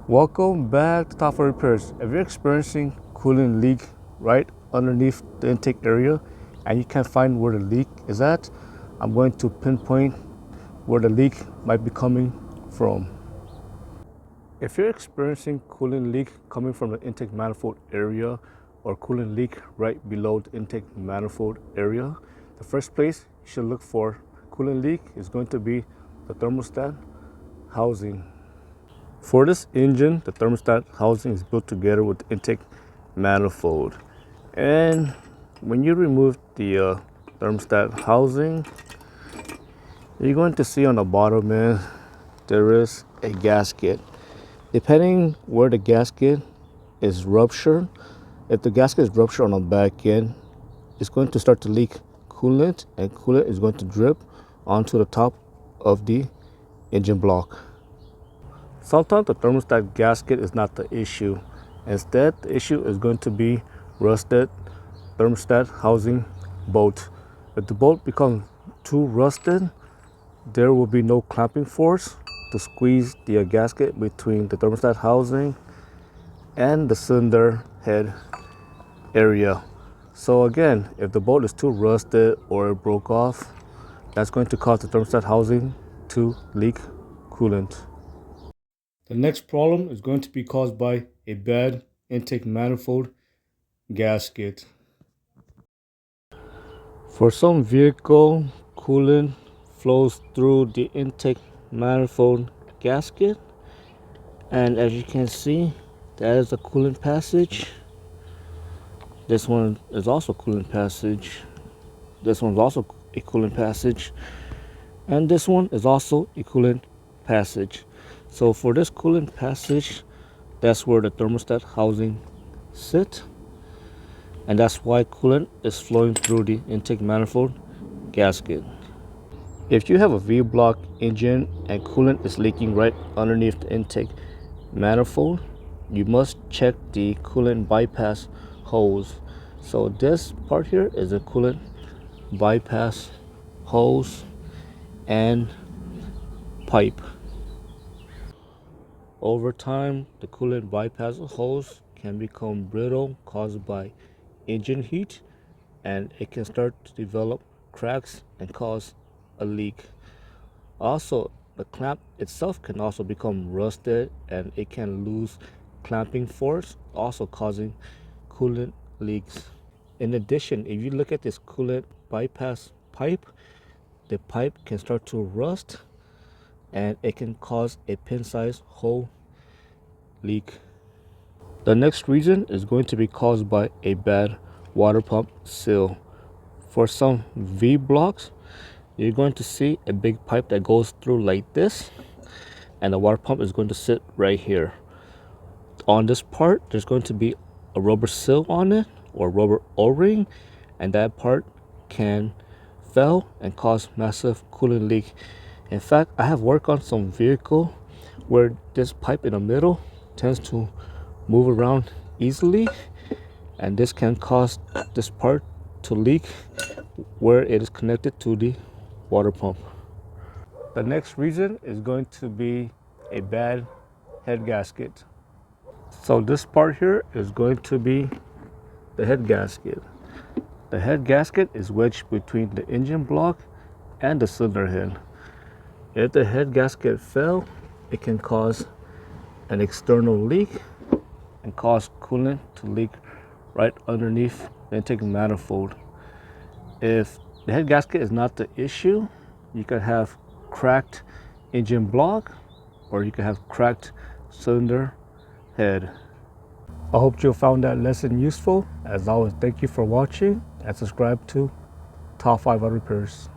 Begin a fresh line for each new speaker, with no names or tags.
Welcome back to Top 5 Repairs. If you're experiencing coolant leak right underneath the intake area and you can't find where the leak is at, I'm going to pinpoint where the leak might be coming from. If you're experiencing coolant leak coming from the intake manifold area or coolant leak right below the intake manifold area, the first place you should look for coolant leak is going to be the thermostat housing. For this engine, the thermostat housing is built together with the intake manifold. And when you remove the thermostat housing, you're going to see on the bottom end, there is a gasket. Depending where the gasket is ruptured, if the gasket is ruptured on the back end, it's going to start to leak coolant, and coolant is going to drip onto the top of the engine block. Sometimes the thermostat gasket is not the issue. Instead, the issue is going to be rusted thermostat housing bolt. If the bolt becomes too rusted, there will be no clamping force to squeeze the gasket between the thermostat housing and the cylinder head area. So again, if the bolt is too rusted or it broke off, that's going to cause the thermostat housing to leak coolant. The next problem is going to be caused by a bad intake manifold gasket. For some vehicle, coolant flows through the intake manifold gasket, and as you can see, that is a coolant passage. This one is also coolant passage. This one is also a coolant passage, and this one is also a coolant passage. So for this coolant passage, that's where the thermostat housing sits, and that's why coolant is flowing through the intake manifold gasket. If you have a V-block engine and coolant is leaking right underneath the intake manifold, you must check the coolant bypass hose. So this part here is a coolant bypass hose and pipe. Over time, the coolant bypass hose can become brittle caused by engine heat, and it can start to develop cracks and cause a leak. Also, the clamp itself can also become rusted and it can lose clamping force, also causing coolant leaks. In addition, if you look at this coolant bypass pipe, the pipe can start to rust and it can cause a pin-sized hole leak. The next reason is going to be caused by a bad water pump seal. For some V blocks, you're going to see a big pipe that goes through like this, and the water pump is going to sit right here. On this part, there's going to be a rubber seal on it or rubber O-ring, and that part can fail and cause massive coolant leak. In fact, I have worked on some vehicle where this pipe in the middle tends to move around easily, and this can cause this part to leak where it is connected to the water pump. The next reason is going to be a bad head gasket. So this part here is going to be the head gasket. The head gasket is wedged between the engine block and the cylinder head. If the head gasket fell, it can cause an external leak and cause coolant to leak right underneath the intake manifold. If the head gasket is not the issue, you can have cracked engine block or you can have cracked cylinder head. I hope you found that lesson useful. As always, thank you for watching and subscribe to Top 5 Auto Repairs.